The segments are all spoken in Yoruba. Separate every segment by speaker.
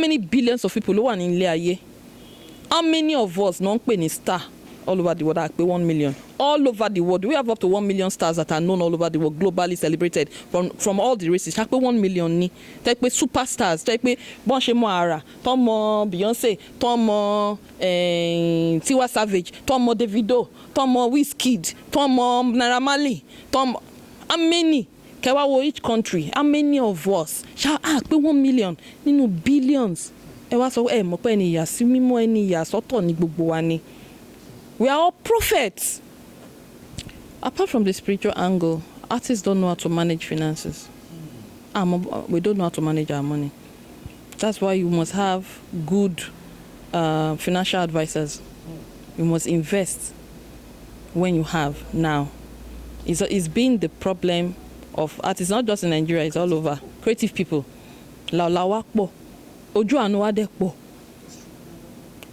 Speaker 1: many billions of people ló wà ní ilé ayé? How many of us non pè ní star all over the world? I pay 1 million. All over the world. We have up to 1 million stars that are known all over the world, globally celebrated from all the races. I pay 1 million ni. Take pay superstars. Take pay Bonshemo Ara, Tomo Beyonce, Tomo Tiwa Savage, Tomo Davido, Tomo Wizkid, Tomo Naira Marley, Tomo. How many? Kewa each country. How many of us? Shall I pay 1 million? Nínú billions. Ẹ wá sọ mo pé ẹni ìyà sí mímọ́ ẹni ìyà sọ́tọ̀ ní gbogbo wa ni. We are all prophets. Apart from the spiritual angle, artists don't know how to manage finances. We don't know how to manage our money. That's why you must have good financial advisors. You must invest when you have now. It's been the problem of artists, not just in Nigeria, it's all over. Creative people. Laolawa po. Ojú àánú wa dẹ̀ pọ̀.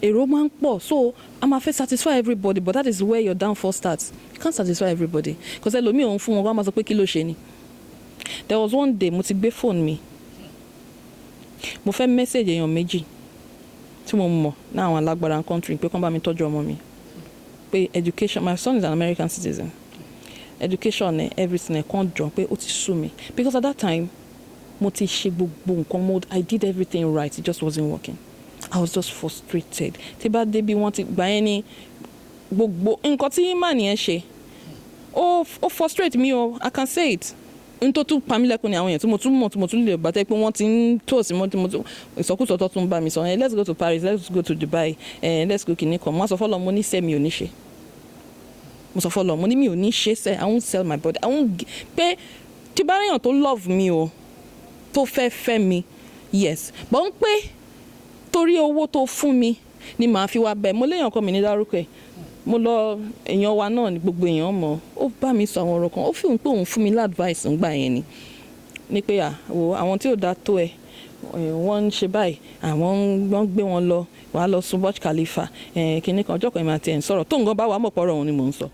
Speaker 1: Èrò máa ń pọ̀. So I'm afraid satisfy everybody, but that is where your downfall starts. You can't satisfy everybody. Because ẹlòmíì òun fún wọn wá máa sọ pé kí ló ṣe ni. There was one day mo ti gbé phone mi. Mo fẹ́ message èèyàn méjì tí mo mọ̀ ní àwọn alágbára country pé kán bá mi tọ́jú ọmọ mi. Pé education, my son is an American citizen. Education, everything, kàn jọ pé ó ti sú mi. Because at that time, mo ti ṣe gbogbo nǹkan, I did everything right, it just wasn't working. I was just frustrated. Tí bá dé bí wọ́n ti gbà yẹn ní gbogbo nǹkan tí man yẹn ṣe. Ó frustrate me o, I can say it. N tó tún pa mí lẹ́kùn ní àwọn èèyàn tí mo tún lè bá tẹ́ pé wọ́n ti ń tó sí mo tún ìsọkúsọ tó tún bá mi sọ, let's go to Paris, let's go to Dubai, let's go kìnnìkan. Mo sọ fọ́lọ́ mo ní sẹ́ mi ò ní ṣe. Mo sọ fọ́lọ́ mo ní mi ò ní ṣe sẹ́, I won't sell my body. I won't pé tí bá ríyàn tó love me o, tó fẹ́ mi, yes. But ń pé torí owó tó fún mi ni màá fi wá bẹ́ẹ̀. Mo léèyàn kan mi ní dárúkọ ẹ̀. Mo lọ èèyàn wa náà ní gbogbo èèyàn mọ̀. Ó bá mi sọ àwọn ọ̀rọ̀ kan. Ó fi hàn pé òun fún mi advice ńgbà yẹn ni. Ní pé àwọn tí ò dá tó ẹ, wọ́n ń ṣe báyìí. Àwọn wọ́n gbé wọn lọ, wàá lọ sun Burj Khalifa. Kìnní kan ọjọ́ kan ìmọ̀ àti ẹ̀ ń sọ̀rọ̀. Tó ń gan bá wà mọ̀ pọ̀rọ̀ òun ni mò ń sọ.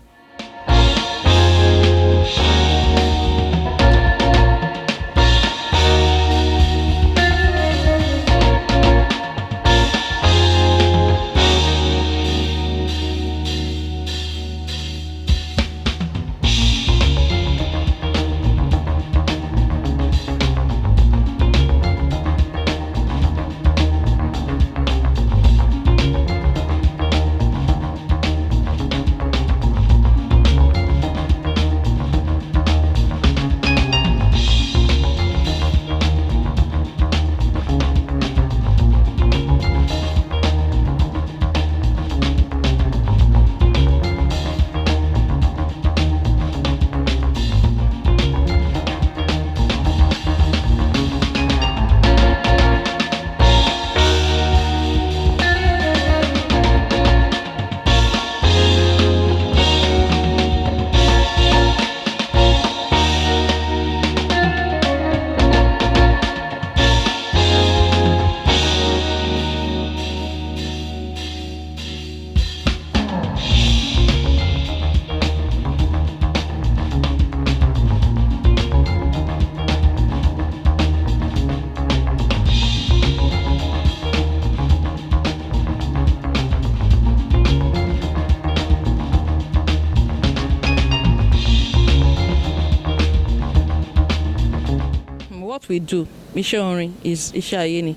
Speaker 1: What we do, iṣẹ́ orin is iṣẹ́ ayé ni.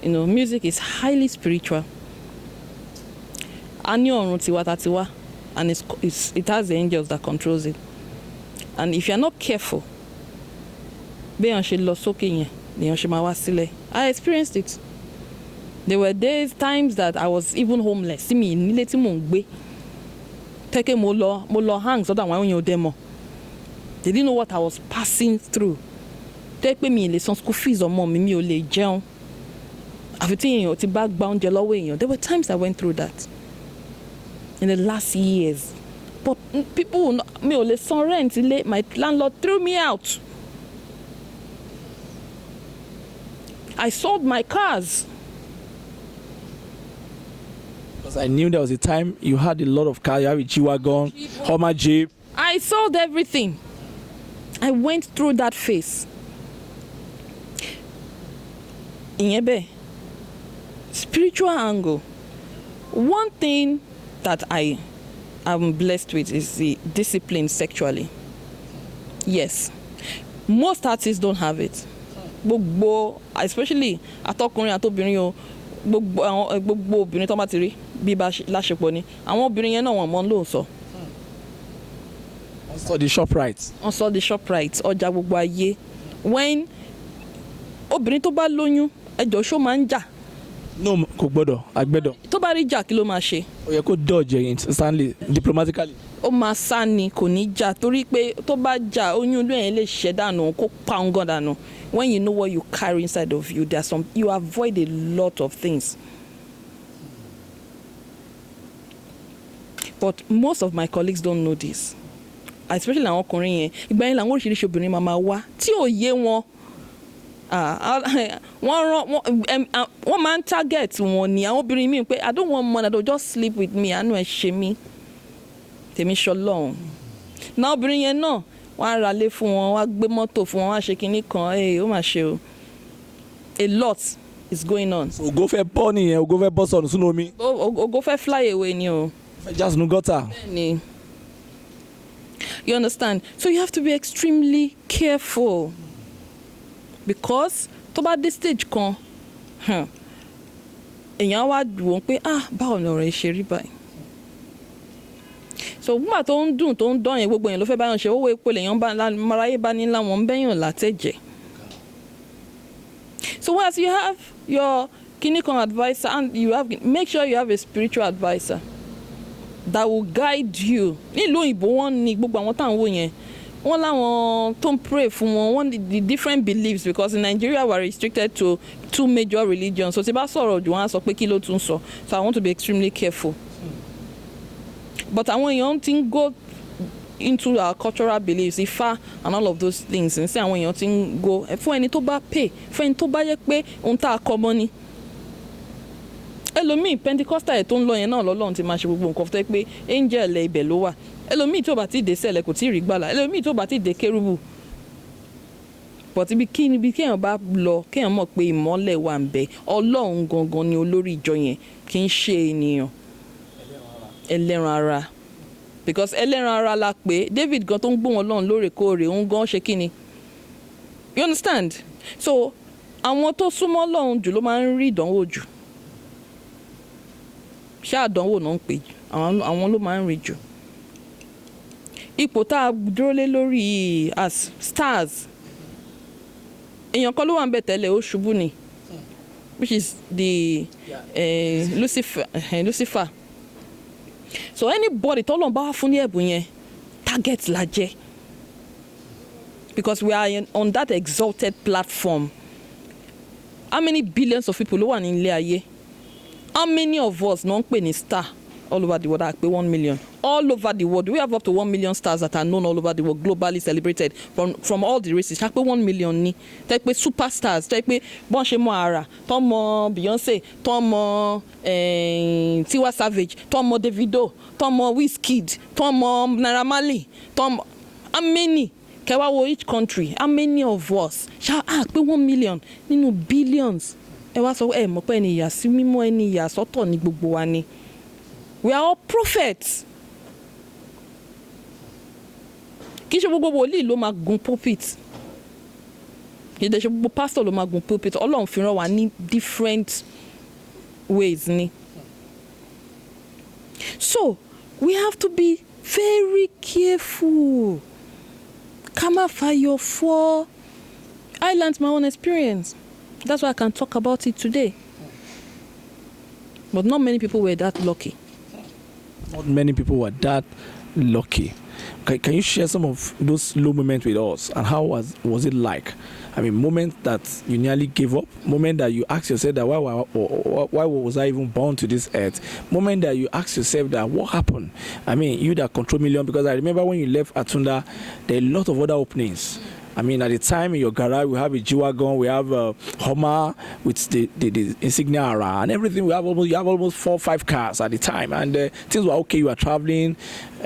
Speaker 1: You know, music is highly spiritual. A ní ọ̀run tiwa, and it has the angels that controls it. And if you are not careful, béèyàn ṣe lọ sókè yẹn, béèyàn ṣe máa wá sílẹ̀. I experienced it. There were times that I was even homeless. Sí mi nílé tí mò ń gbé. Tẹ́kẹ́ mo lọ hang sọ́dọ̀ àwọn èèyàn òde mọ̀. They didn't know what I was passing through. Tẹ́ pé mi lè san school fees ọmọ mi ò lè jẹun. Àfi tí èèyàn ti bá gba oúnjẹ lọ́wọ́ èèyàn. There were times I went through that in the last years. But people, mi ò lè san rent ilé. My landlord threw me out. I sold my cars.
Speaker 2: Because I knew there was a time you had a lot of cars. You have a G-Wagon, Hummer Jeep.
Speaker 1: I sold everything. I went through that phase. ìyẹn bẹ́ẹ̀. Spiritual angle. One thing that I am blessed with is the discipline sexually. Yes. Most artists don't have it. Gbogbo, especially àtọkùnrin àtobìnrin o, gbogbo obìnrin tó bá ti rí bí bá láṣepọ̀ ni, àwọn obìnrin yẹn náà wọ́n mọ̀ lóòótọ́.
Speaker 2: Wọ́n sọ the Shoprite.
Speaker 1: Wọ́n sọ the Shoprite, ọjà gbogbo ayé. When obìnrin tó bá lóyún, ẹjọ́ ṣó máa ń jà.
Speaker 2: No, kò gbọ́dọ̀, àgbẹ̀dọ̀.
Speaker 1: Tó bá rí jà kí ló máa ṣe?
Speaker 2: Ó yẹ kó dodge instantly, diplomatically.
Speaker 1: Ó máa sá ni, kò ní jà torí pé tó bá jà oyún inú ẹ̀ lè ṣẹ́ dànù kó pa òun gan dànù. When you know what you carry inside of you, you avoid a lot of things. But most of my colleagues don't know this. Especially àwọn ọkùnrin yẹn. Ìgbà yẹn làwọn oríṣiríṣi obìnrin máa wá tí ò yé wọn. Wọ́n máa ń target wọn ni àwọn obìnrin mi pé I don't want money, they'll just sleep with me, àánú ẹ̀ ṣe mí. Tèmi ṣọlọ́run. Náà obìnrin yẹn náà wọ́n á ra lé fún wọn, wọ́n á gbé mọ́tò fún wọn, wọ́n á ṣe kinní kan, ó mà ṣe o. A lot is going on.
Speaker 2: So ògo fẹ́ bọ́ nìyẹn, ògo fẹ́ bọ́ sọnù sínú omi.
Speaker 1: Ògo fẹ́ fly away ni o.
Speaker 2: Fẹ́ já sínú gọ́tà.
Speaker 1: Bẹ́ẹ̀ni. You understand? So you have to be extremely careful. Because tó bá dé stage kan, èèyàn wá wò ó pé báwo ni ọ̀rọ̀ yìí ṣe rí báyìí. So nígbà tó ń dùn tó ń dán yẹn gbogbo yẹn ló fẹ́ báyọ̀ ṣe owó epo lèèyàn maráyé bá ní láwọn ń bẹ́yàn látẹ̀jẹ̀. So once you have your clinical advisor and make sure you have a spiritual advisor that will guide you. Nílùú òyìnbó wọ́n ní gbogbo àwọn táwọn wò yẹn wọ́n láwọn tó ń pray fún wọn wọ́n the different beliefs because in Nigeria we are restricted to 2 major religions. So tí bá sọ̀rọ̀ jù wọ́n á sọ pé kí ló tún sọ. So I want to be extremely careful. But àwọn èèyàn ti ń go into our cultural beliefs, Ifá and all of those things. And say àwọn èèyàn ti ń go fún ẹni tó bá pay, fún ẹni tó bá yẹ pé ohun tá a kọ́ mọ́ ni. Ẹlòmíì Pentecostal ẹ̀ tó ń lọ yẹn náà lọ́lọ́run ti máa ṣe gbogbo nǹkan tó yẹ pé angel ẹ̀ ibẹ̀ ló wà. Ẹlòmíì tó bá ti dé sẹ́lẹ̀ kò tí ì rí gbàlà. Ẹlòmíì tó bá ti dé kérúbù. But ibi kéèyàn bá lọ kéèyàn mọ̀ pé ìmọ́lẹ̀ wà ń bẹ. Ọlọ́run gangan ni olórí ìjọ yẹn kì í ṣe ènìyàn. Ẹlẹ́ran ara. Because ẹlẹ́ran ara la pé David gan tó ń gbóhùn Ọlọ́run lóòrèkóòrè òun gan ṣe kí ni. You understand? So àwọn tó súnmọ́ Ọlọ́run jù ló máa ń rí ìdánwò jù. Ṣé àdánwò náà ń pè jù? Àwọn ló máa ń rí jù. Ipò tá a dúró lé lórí as stars. Èèyàn kan ló wà ń bẹ̀ tẹ́lẹ̀ ó ṣubú ni. Which is the Lucifer. So anybody tọ́lọ́run bá wá fún ní ẹ̀bùn yẹn target la jẹ́. Because we are on that exalted platform. How many billions of people ló wà ní ilé ayé? How many of us náà ń pè ní star all over the world? A pé 1 million. All over the world. We have up to 1 million stars that are known all over the world, globally celebrated from all the races. A pé 1 million ni. Tẹ́ pé superstars. Tẹ́ pé bọ́n ṣe mọ Ara, tọ́ mọ Beyonce, tọ́ mọ Tiwa Savage, tọ́ mọ Davido, tọ́ mọ Wizkid, tọ́ mọ Naira Marley, tọ́ mọ how many? Kẹwàá wo each country. How many of us? Ṣá pé 1 million nínú billions. Ẹ wá sọ mọ̀ pé ẹni ìyà sí mímọ́ ẹni ìyà sọ́tọ̀ ní gbogbo wa ni. We are all prophets. Kì í ṣe gbogbo wòlíì ló máa gun pulpit. Kì í ṣe gbogbo pastor ló máa gun pulpit. Ọlọ́run fi rán wa ní different ways ni. So we have to be very careful. Ká má fàyọ̀ fọ́. I learned my own experience. That's why I can talk about it today. But not many people were that lucky.
Speaker 2: Not many people were that lucky. Can you share some of those low moments with us? And how was it like? I mean, moments that you nearly gave up. Moment that you ask yourself that why was I even born to this earth? Moment that you ask yourself that what happened? I mean, you that control million, because I remember when you left Atunda, there are a lot of other openings. I mean, at the time in your garage, we have a G-Wagon, we have a Hummer with the insignia Ara and everything. You have almost 4 or 5 cars at the time, and things were okay. You were traveling.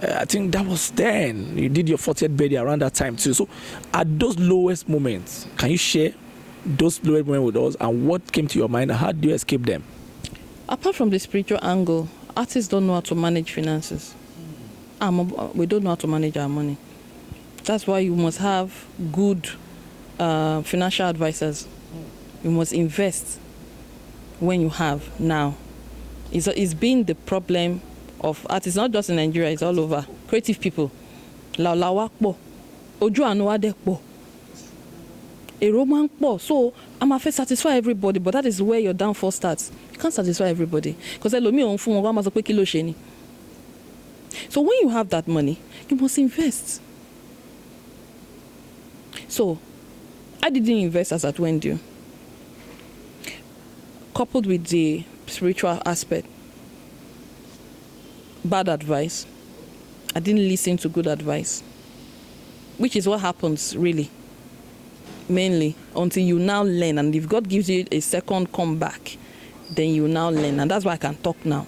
Speaker 2: I think that was then. You did your 40th birthday around that time too. So, at those lowest moments, can you share those low moments with us, and what came to your mind, and how do you escape them?
Speaker 1: Apart from the spiritual angle, artists don't know how to manage finances. We don't know how to manage our money. That's why you must have good financial advisors. You must invest when you have now. It's been the problem of artists, not just in Nigeria, it's all over. Creative people. Lawa po. Ojú àánú wa dẹ̀ pọ̀. Èrò máa ń pọ̀. So I'm afraid to satisfy everybody, but that is where your downfall starts. You can't satisfy everybody. Because ẹlòmíì òun fún wọn wá máa sọ pé kí ló ṣe ni. So when you have that money, you must invest. So I didn't invest as at when due. Coupled with the spiritual aspect, bad advice. I didn't listen to good advice, which is what happens really, mainly, until you now learn. And if God gives you a second comeback, then you now learn. And that's why I can talk now.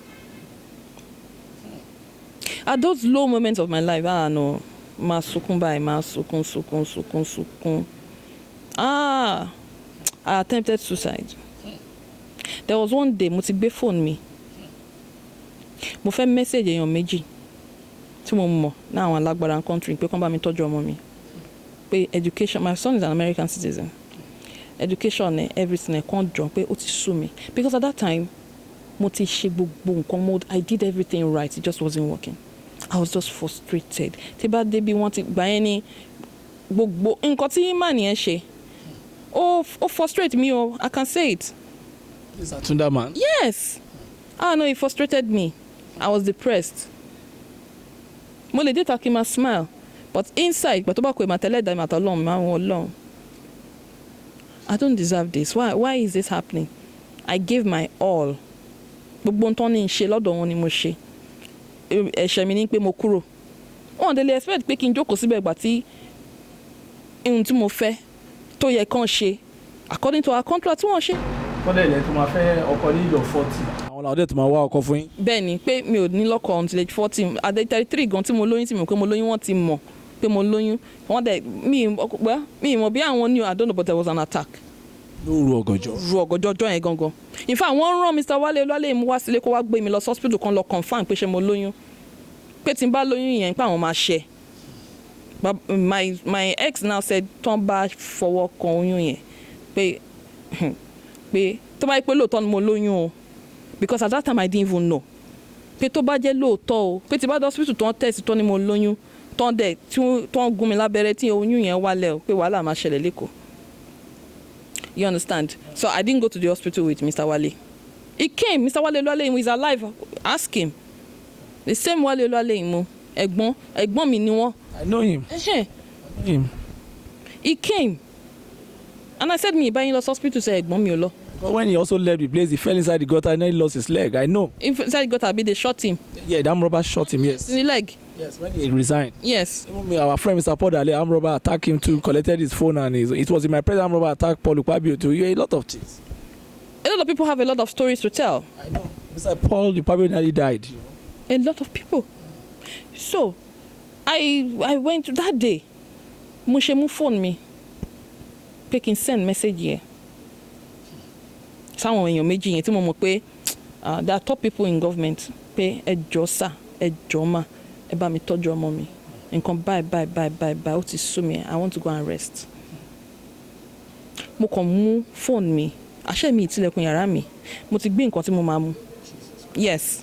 Speaker 1: At those low moments of my life, no, ma sukun bai, ma sukun. I attempted suicide. There was one day, mo ti gbé phone mi. Mo fẹ́ message èèyàn méjì tí mo mọ̀ ní àwọn alágbára country pé kán bá mi tọ́jú ọmọ mi. Pé education, my son is an American citizen. Education, everything, kán jọ pé ó ti sú mi. Because at that time, mo ti ṣe gbogbo nǹkan, I did everything right, it just wasn't working. I was just frustrated. Tí bá dé bí wọ́n ti gbà yẹn ní gbogbo nǹkan tí man yẹn ṣe. Ó frustrate me, I can say it.
Speaker 2: Is that Tunda man?
Speaker 1: Yes. No, it frustrated me. I was depressed. Mo lè dé kí ma smile, but inside, but I don't deserve this. Why is this happening? I gave my all. Gbogbo nǹkan ní ṣe lọ́dọ̀ wọn ni mo ṣe. Ẹ̀ṣẹ̀ mi ní pé mo kúrò. Wọ́n dẹ̀ lè expect pé kí n jókòó síbẹ̀ gbà tí ohun tí mo fẹ́ tó yẹ kán ṣe according to our contract tí wọ́n ṣe.
Speaker 2: Kọ́dẹ̀ ilẹ̀ tó máa fẹ́ ọkọ ní ìjọ 40. Àwọn làwọn dẹ̀ tó máa wá ọkọ fún yín. Bẹ́ẹ̀ni
Speaker 1: pé mi ò ní lọ́kọ until age 40. At 33 gan tí mo lóyún tí mo pé mo lóyún wọ́n ti mọ̀ pé mo lóyún. Wọ́n dẹ̀ mi mọ̀ bí àwọn ní I don't know, but there was an attack.
Speaker 2: Lóru ọ̀gànjọ́.
Speaker 1: Ru ọ̀gànjọ́ ọjọ́ yẹn gangan. In fact wọ́n rán Mr. Wale mu wá sílé kó wá gbé mi lọ hospital kan lọ confirm pé ṣé mo lóyún. Pé tí n bá lóyún yẹn pé àwọn máa ṣe. But my ex now said tán bá fọwọ́ kan oyún yẹn pé tó bá yẹ pé lóòótọ́ ni mo lóyún o, because at that time I didn't even know. Pé tó bá jẹ́ lóòótọ́ o, pé tí bá dé hospital tán test tán ni mo lóyún, tán dẹ̀ tán gún mi lábẹ́rẹ́ tí oyún yẹn wálẹ̀ o, pé wàhálà máa ṣẹlẹ̀ lẹ́kọ̀ọ́. You understand? So I didn't go to the hospital with Mr. Wale. He came, Mr. Wale is alive. Ask him. The same Wale mo, ẹ̀gbọ́n mi ni wọ́n.
Speaker 2: I know him.
Speaker 1: I know him. He came. And I said, me, buying lost hospital, say, ẹ̀gbọ́n mi ò lọ.
Speaker 2: But when he also left the place, he fell inside the gutter and then he lost his leg. I know.
Speaker 1: Inside the gutter, they shot him.
Speaker 2: Yeah, the armed robber shot him, yes.
Speaker 1: In the leg.
Speaker 2: Yes, when he resigned.
Speaker 1: Yes.
Speaker 2: Our friend Mr. Paul Dale, armed robber attacked him too, collected his phone, and it was in my presence, armed robber attacked Paul Ukpabio too. A lot of things.
Speaker 1: A lot of people have a lot of stories to tell.
Speaker 2: I know. Mr. Paul Ukpabio nearly died.
Speaker 1: A lot of people. So, I went that day. Mo phone me. Pé kí n send message here. Sáwọn èèyàn méjì yẹn tí mo mọ̀ pé there are top people in government pé ẹ jọ̀ọ́ sà, ẹ jọ̀ọ́ mà, ẹ bá mi tọ́jú ọmọ mi. Nǹkan bye, ó ti sú mi. I want to go and rest. Mo kàn mú phone mi. Àṣẹ mi ìtìlẹ̀kùn yàrá mi. Mo ti gbé nǹkan tí mo máa mú. Yes.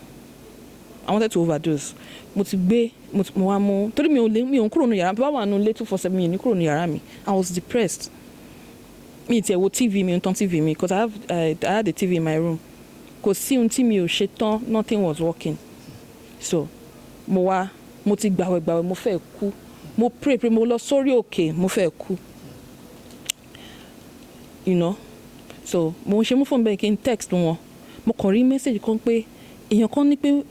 Speaker 1: I wanted to overdose. Mo ti gbé mo wá mú torí mi ò kúrò ní yàrá mi. Bá wà nínú ilé 247 mi ní kúrò ní yàrá mi. I was depressed. Mi tiẹ̀ wo TV mi ò tán TV mi because I had a TV in my room. Kò sí ohun tí mi ò ṣe tán, nothing was working. So mo ti gbàwẹ̀ mo fẹ́ kú. Mo pray mo lọ sórí òkè mo fẹ́ kú. You know? So mo ṣe mú phone bẹ́ẹ̀ kí n text wọn. Mo kàn rí message kan pé èèyàn kan ní pé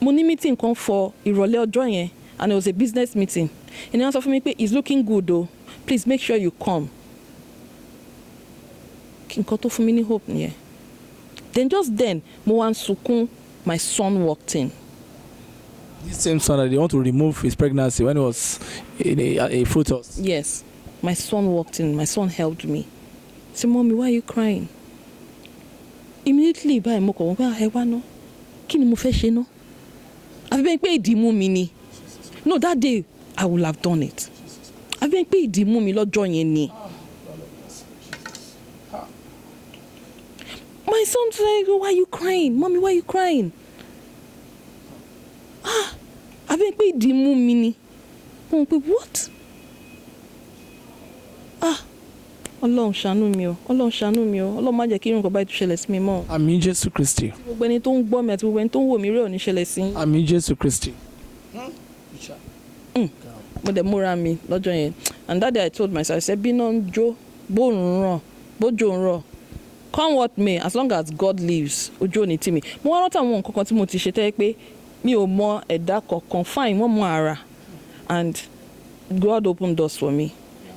Speaker 1: mo ní meeting kan for ìrọ̀lẹ́ ọjọ́ yẹn and it was a business meeting. Ènìyàn sọ fún mi pé it's looking good o, please make sure you come. Nǹkan tó fún mi ní hope nìyẹn. Then just then mo wá ń sunkún, my son walked in.
Speaker 2: This same son that they want to remove his pregnancy when he was in a fetus.
Speaker 1: Yes, my son walked in. My son helped me. say, "Mommy, why are you crying?" Immediately, by mo kọ̀ wọ́n pé ẹ wá ná, kí ni mo fẹ́ ṣe ná? Àfi bẹ́ẹ̀ pé ìdìmú mi ni. No, that day I would have done it. Àfi bẹ́ẹ̀ pé ìdìmú mi lọ́jọ́ yẹn ni. My son's like, "Why are you crying? Mommy, why are you crying?" Àfi bẹ́ẹ̀ pé ìdìmú mi ni. Mo pé what? Ọlọ́run ṣàánú mi o, Ọlọ́run ṣàánú mi o, Ọlọ́run má jẹ́ kí irun kan báyìí tún ṣẹlẹ̀ sí mi mọ́.
Speaker 2: Àmín Jésù Kristi.
Speaker 1: Gbogbo ẹni tó ń gbọ́ mi àti gbogbo ẹni tó ń wò mí rí ò ní ṣẹlẹ̀ sí.
Speaker 2: Àmín Jésù Kristi.
Speaker 1: Mo dẹ̀ múra mi lọ́jọ́ yẹn, and that day I told myself, I said, bí náà ń jó, bóòrùn ràn, bójò ń rọ̀, come what may, as long as God lives, ojú ò ní tì mí. Mo wá rántí àwọn nǹkan kan tí mo ti ṣe tẹ́ pé mi ò mọ ẹ̀dá kankan, fine, wọ́n mọ ara, and God opened doors for me.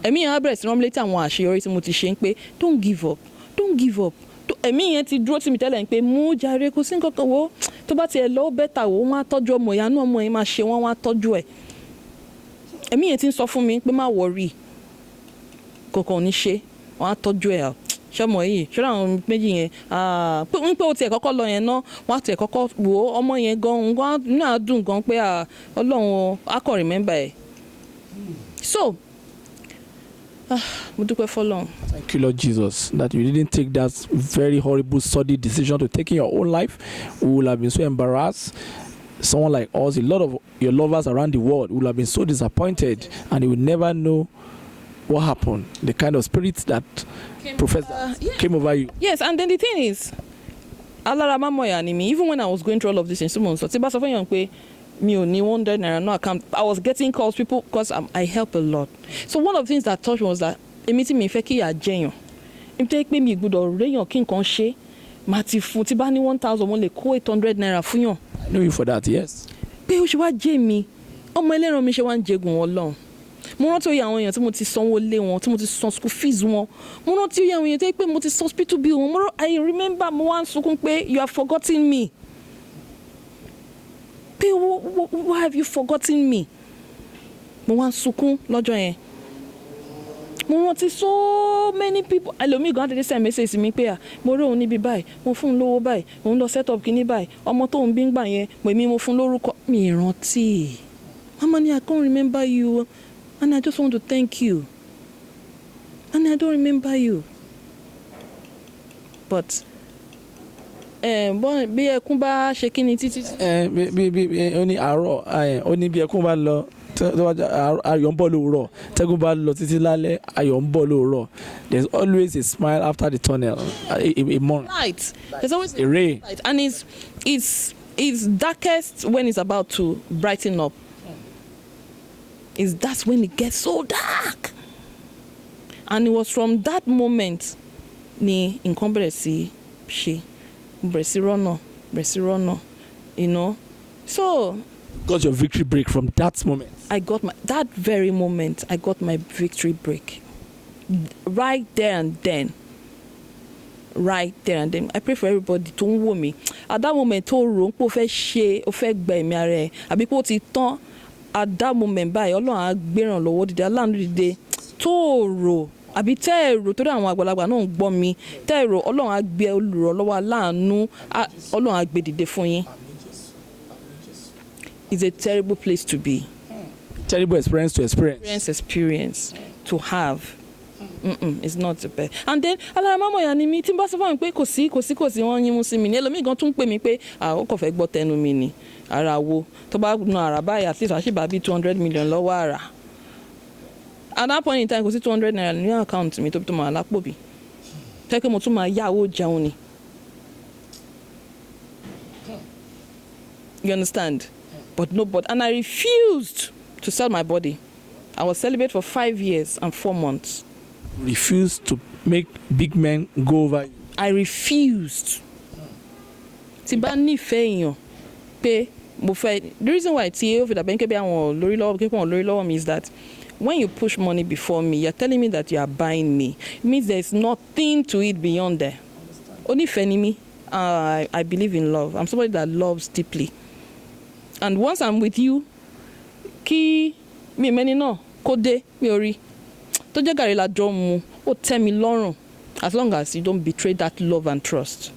Speaker 1: Ẹ̀mí yẹn á bẹ̀rẹ̀ sí rán mi létí àwọn àṣeyọrí tí mo ti ṣe ń pé don't give up, don't give up. Ẹ̀mí yẹn ti dúró tì mí tẹ́lẹ̀ ń pé mú jàre, kò sí nǹkan kan wo, tó bá tiẹ̀ lọ bẹ́tà wo, wọ́n á tọ́jú ọmọ ìyanu ọmọ yẹn máa ṣe wọ́n á tọ́jú ẹ̀. Ẹ̀mí yẹn ti ń sọ fún mi pé má worry, kankan ò ní ṣe, wọ́n á tọ́jú ẹ̀ ṣọmọ yìí ṣọlá àwọn méjì yẹn pé ó tiẹ̀ kọ́kọ́ lọ yẹn náà wọ́n á tiẹ̀ kọ́kọ́ wò ó ọmọ yẹn gan náà dùn gan pé Ọlọ́run á kàn remember ẹ̀. So mo dúpẹ́ fọlọ́run.
Speaker 2: Thank you, Lord Jesus, that you didn't take that very horrible, sordid decision to take in your own life. We would have been so embarrassed. Someone like us, a lot of your lovers around the world would have been so disappointed, and they would never know what happened, the kind of spirit that came over you.
Speaker 1: Yes, and then the thing is, alára mámọ̀yà ni mi, even when I was going through all of this in Simon, so tí bá sọ fún yàn pé mi ò ní £100 no account, I was getting calls, people, because I help a lot. So one of the things that touched me was that èmi tí mi fẹ́ kí ìyà jẹyàn, èmi tẹ́ pé mi gbọ́dọ̀ réyàn kí nǹkan ṣe, màá ti fún tí bá ní 1,000 mo lè kó £800 fún yàn.
Speaker 2: I know you for that, yes.
Speaker 1: Pé ó ṣe wá jẹ́ mi, ọmọ ẹlẹ́ran mi ṣe wá ń jẹgùn Ọlọ́run. Mo rántí oyè àwọn èèyàn tí mo ti sanwó lé wọn, tí mo ti san school fees wọn. Mo rántí oyè àwọn èèyàn tí pé mo ti san hospital bill wọn. I remember mo wá ń sunkún pé you have forgotten me. Pé why have you forgotten me? Mo wá ń sunkún lọ́jọ́ yẹn. Mo rántí so many people. Ẹlòmíì gan àti send message sí mi pé mo rí òun níbi báyìí, mo fún un lówó báyìí, òun lọ set up kíní báyìí, ọmọ tó ń bí ń gbà yẹn, èmi mo fún lórúkọ. Mi rántí. Mama ni I can't remember you. And I just want to thank you. And I don't remember you. But bí ẹkún bá ṣe kí ni títí.
Speaker 2: Bí ó ní àárọ̀ ó ní bí ẹkún bá lọ ayọ̀ ń bọ̀ lóòrọ̀, tẹ́gùn bá lọ títí lálẹ́ ayọ̀ ń bọ̀ lóòrọ̀. There's always a smile after the tunnel, a morning.
Speaker 1: Light. There's always
Speaker 2: a ray.
Speaker 1: Light. And it's darkest when it's about to brighten up. That's when it gets so dark. And it was from that moment ni nǹkan bẹ̀rẹ̀ sí ṣe, bẹ̀rẹ̀ sí rọ́nà, you know. So
Speaker 2: got your victory break from that moment.
Speaker 1: That very moment I got my victory break. Right there and then. I pray for everybody tó ń wò mí. At that moment tó rò pé ó fẹ́ gba ẹ̀mí ara ẹ̀, àbí pé ó ti tán. At that moment báyìí Ọlọ́run á gbéràn lọ́wọ́ dìde, aláàánú dìde tó rò àbí tẹ́ èrò torí àwọn àgbàlagbà náà ń gbọ́ mi, tẹ́ èrò Ọlọ́run á gbé olùrànlọ́wọ́ aláàánú, Ọlọ́run á gbé dìde fún yín. It's a terrible place to be.
Speaker 2: Terrible experience to experience.
Speaker 1: Experience to have. It's not the best. And then alára mámọ̀yà ni mi tí n bá sọ fún mi pé kò sí wọ́n yín mú sí mi ní ẹlòmíì gan tún pè mí pé ó kàn fẹ́ gbọ́ tẹnu mi ni. Ara wo tó bá na ara báyìí at least àṣìbà bíi 200 million lọ́wọ́ ara. At that point in time kò sí £200 ní account mi tó máa lápò bí. Tẹ́kẹ́ mo tún máa yá owó jẹun ni. You understand? But and I refused to sell my body. I was celibate for 5 years and 4 months.
Speaker 2: Refused to make big men go over you.
Speaker 1: I refused. Tí bá nífẹ̀ẹ́ èèyàn pé mo fẹ́, the reason why tí ó fi dàbẹ́ ń kébé àwọn lórí lọ́wọ́ mi is that when you push money before me, you're telling me that you are buying me. It means there's nothing to it beyond there. Onífẹ̀ẹ́ ni mí. I believe in love. I'm somebody that loves deeply. And once I'm with you, kí mi mẹ́ni náà kó dé mi ò rí. Tó jẹ́ gàrí la jọ mu, ó tẹ́ mi lọ́rùn. as long as you don't betray that love and trust.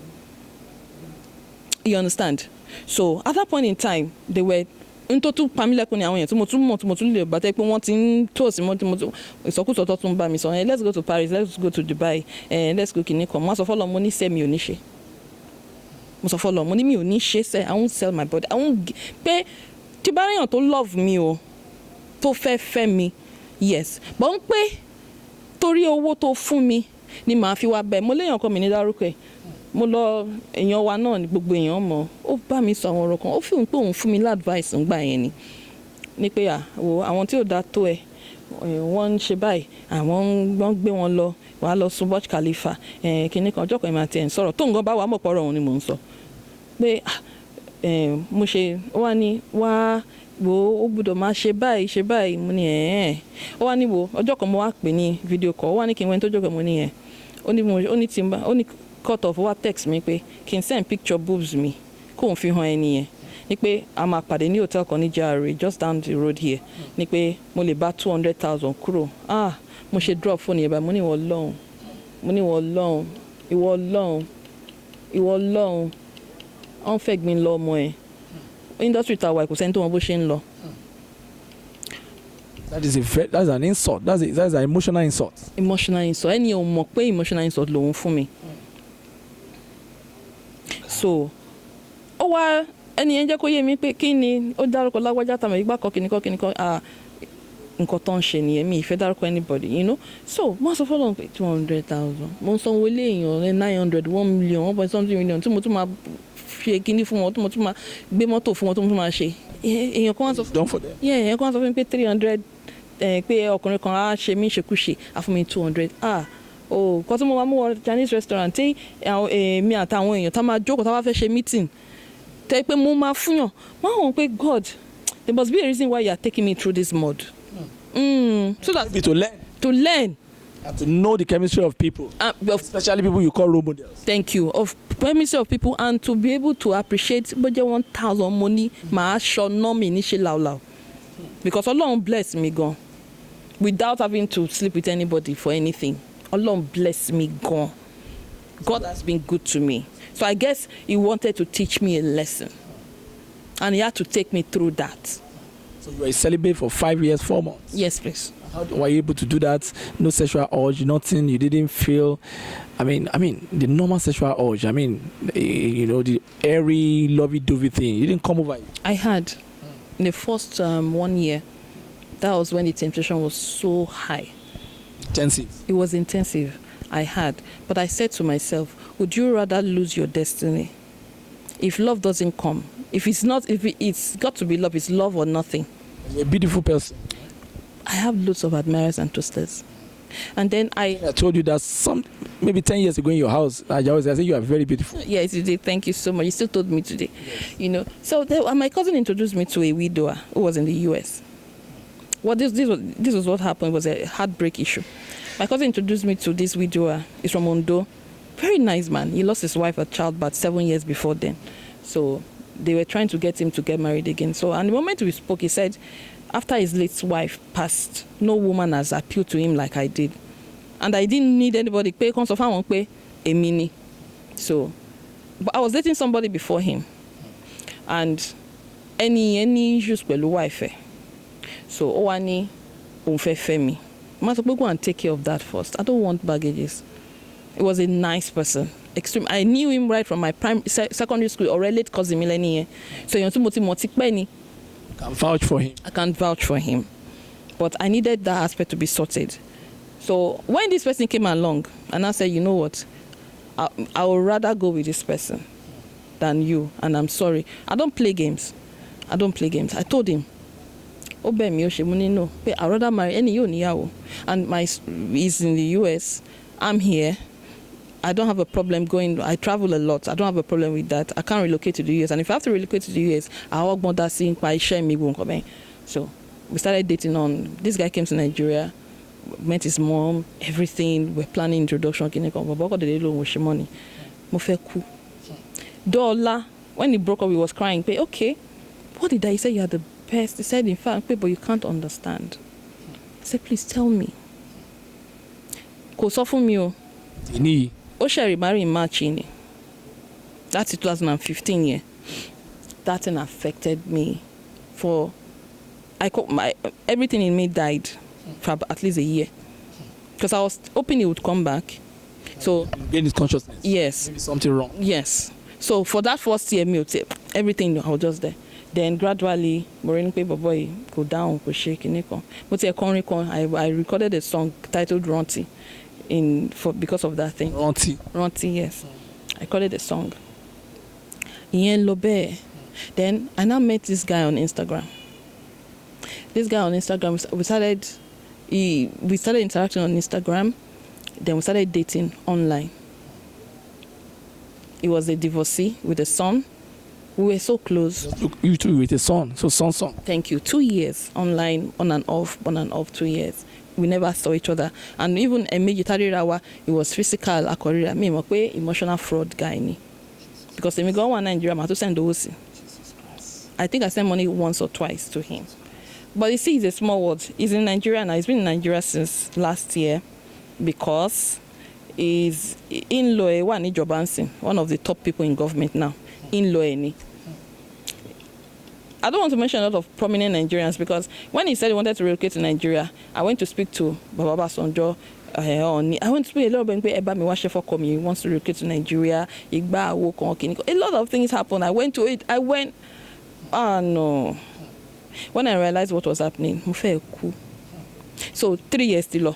Speaker 1: You understand? So at that point in time, they were into two family let's go to Paris, let's go to Dubai, let's go Kiniko. Most of all money say me onishe. Most of all money me onishe say I won't sell my body. I won't pay Tibarian to love me to fair me. Yes. But pay torí owó tó fún mi ni màá fi wá bẹ̀ mo léèyàn kan mi ní dárúkọ ẹ̀ mo lọ èèyàn wa náà ní gbogbo èèyàn mọ̀ ó bá mi sọ àwọn ọ̀rọ̀ kan ó fi hàn pé òun fún mi ládvice ńgbà yẹn ni pé àwọn tí ò dá tó ẹ wọ́n ń ṣe báyìí àwọn wọ́n gbé wọn lọ wàá lọ sun Burj Khalifa kìnnì kan ọjọ́ kan ìmọ̀ àti ẹ̀ ń sọ̀rọ̀ tó nǹkan bá wà mọ̀ pọ̀rọ̀ òun ni mò ń sọ pé mo ṣe wá ní wá wo ó gbọ́dọ̀ máa ṣe báyìí mo ní ó wá ní wo ọjọ́ kan mo wá pè ní fídíò call ó wá ní kí n wẹ́n tó jókòó mo ní ó ní timba ó ní cut off wá text mi pé kí n send picture boobs mi kó n fi hàn ẹni yẹn ní pé a máa pàdé ní hotel kan ní GRA just down the road here ní pé mo lè bá 200,000 kúrò mo ṣe drop phone yẹn báyìí mo ní ìwọ Ọlọ́run ọ̀n fẹ́ gbin lọ ọmọ ẹ̀ industry ta wa kò sẹ́ni tó wọn bó ṣe ń lọ.
Speaker 2: That's an insult. That's an emotional insult.
Speaker 1: Emotional insult. Ẹni ò mọ̀ pé emotional insult lòun fún mi. So ó wá ẹni yẹn jẹ́ kó yé mi pé kí ni ó dárúkọ lágbájá tàbí ìgbà kan kìnnìkan nǹkan tó ń ṣe nìyẹn mi ìfẹ́ dárúkọ anybody, you know. So mo sọ fọlọ́n pé 200,000 mo ń sanwó ilé èèyàn 900 1 million 1.something million tí mo tún máa ṣe kíní fún wọn tí mo tún máa gbé mọ́tò fún wọn tí mo tún máa ṣe èèyàn kan wá sọ fún mi pé 300 pé ọkùnrin kan á ṣe mí ṣekúṣe àfún mi 200 kọ́ tí mo máa mú wọ Chinese restaurant tí èmi àtàwọn èèyàn tá máa jókòó tá bá fẹ́ ṣe meeting tẹ́ pé mo máa fúnyàn wọ́n á wọ̀n pé God there must be a reason why you are taking me through this mud. So that to learn
Speaker 2: and to know the chemistry of people, especially people you call role models.
Speaker 1: Thank you. Of chemistry of people, and to be able to appreciate budget 1,000 money ma sure no me ni ṣe loud because Ọlọ́run bless me gan without having to sleep with anybody for anything. Ọlọ́run bless me gan. God has been good to me. So I guess he wanted to teach me a lesson and he had to take me through that.
Speaker 2: So you were celibate for 5 years 4 months.
Speaker 1: Yes, please.
Speaker 2: How were you able to do that? No sexual urge, nothing. You didn't feel. I mean, the normal sexual urge. I mean, the airy, lovey-dovey thing. You didn't come over.
Speaker 1: I had, in the first 1 year. That was when the temptation was so high.
Speaker 2: Intensive. It
Speaker 1: was intensive. I had, but I said to myself, would you rather lose your destiny? If love doesn't come, if it's got to be love, it's love or nothing.
Speaker 2: You're a beautiful person.
Speaker 1: I have loads of admirers and toasters. And then I
Speaker 2: told you that maybe 10 years ago in your house, I said you are very beautiful.
Speaker 1: Yes, you did. Thank you so much. You still told me today. Yes. So my cousin introduced me to a widower who was in the US. This was what happened. It was a heartbreak issue. My cousin introduced me to this widower. He's from Ondo. Very nice man. He lost his wife at childbirth 7 years before then. So they were trying to get him to get married again. So at the moment we spoke, he said, after his late wife passed, no woman has appealed to him like I did. And I didn't need anybody. So, but I was dating somebody before him. And any issues with the wife. So, Owani, Femi. Go and take care of that first. I don't want baggages. He was a nice person. Extreme. I knew him right from my secondary school or late cousin millennium. So, you
Speaker 2: can vouch for him.
Speaker 1: I can vouch for him. But I needed that aspect to be sorted. So when this person came along and I said, you know what, I would rather go with this person than you. And I'm sorry. I don't play games. I told him, no, I'd rather marry any you. And he's in the US. I'm here. I don't have a problem going. I travel a lot. I don't have a problem with that. I can't relocate to the US. And if I have to relocate to the US, I walk more that scene by share me. So we started dating on. This guy came to Nigeria, met his mom, everything. We're planning introduction. Money. Dollar. When he broke up, he was crying. Okay, what did I say? You are the best. He said, in fact, but you can't understand. I said, please tell me.
Speaker 2: Ini.
Speaker 1: Osheri married in March. That's 2015 year. That thing affected me for everything in me died for at least a year. Because I was hoping he would come back. So
Speaker 2: gain his consciousness.
Speaker 1: Yes.
Speaker 2: Maybe something wrong.
Speaker 1: Yes. So for that first year, me would say everything I was just there. Then gradually, Maureen Paper Boy go down, go shake, but I recorded a song titled Ronti because of that thing. Ronti, yes. I recorded a song. Yen Lobe. Then I now met this guy on Instagram. This guy on Instagram, we started interacting on Instagram. Then we started dating online. He was a divorcee with a son. We were so close.
Speaker 2: You two with a son, so son.
Speaker 1: Thank you. 2 years online, on and off, 2 years. We never saw each other. And even a major Rawa, it was physical, emotional fraud guy. Because when we go to Nigeria, I have to send the OC. I think I sent money once or twice to him. But you see, he's a small world. He's in Nigeria now. He's been in Nigeria since last year because he's in-law, one of the top people in government now. In-law. I don't want to mention a lot of prominent Nigerians because when he said he wanted to relocate to Nigeria, I went to speak to Baba Sonjo. I went to speak a lot about he wants to relocate to Nigeria. A lot of things happened. I went to it. No. When I realized what was happening, so 3 years still.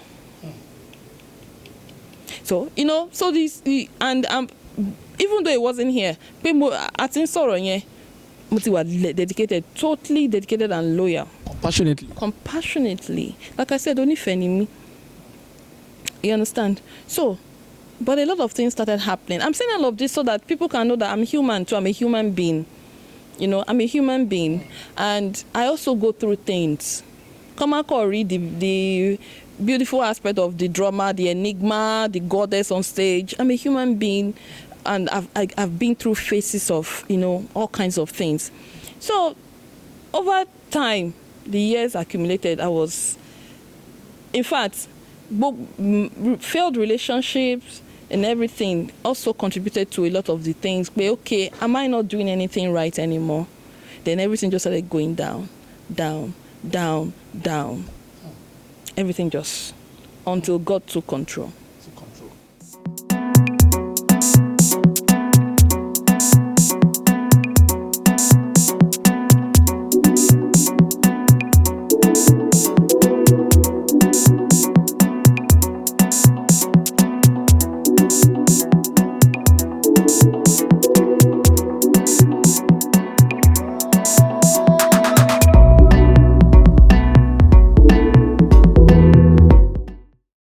Speaker 1: So so this and even though it wasn't here, people at Insoro were dedicated, totally dedicated and loyal. Compassionately. Like I said, only me. You understand? So, but a lot of things started happening. I'm saying all of this so that people can know that I'm human too. I'm a human being. I'm a human being. And I also go through things. Come and read the beautiful aspect of the drama, the enigma, the goddess on stage. I'm a human being. And I've been through phases of, all kinds of things. So, over time, the years accumulated, in fact, failed relationships and everything also contributed to a lot of the things. But okay, am I not doing anything right anymore? Then everything just started going down, down. Everything just, until God took control.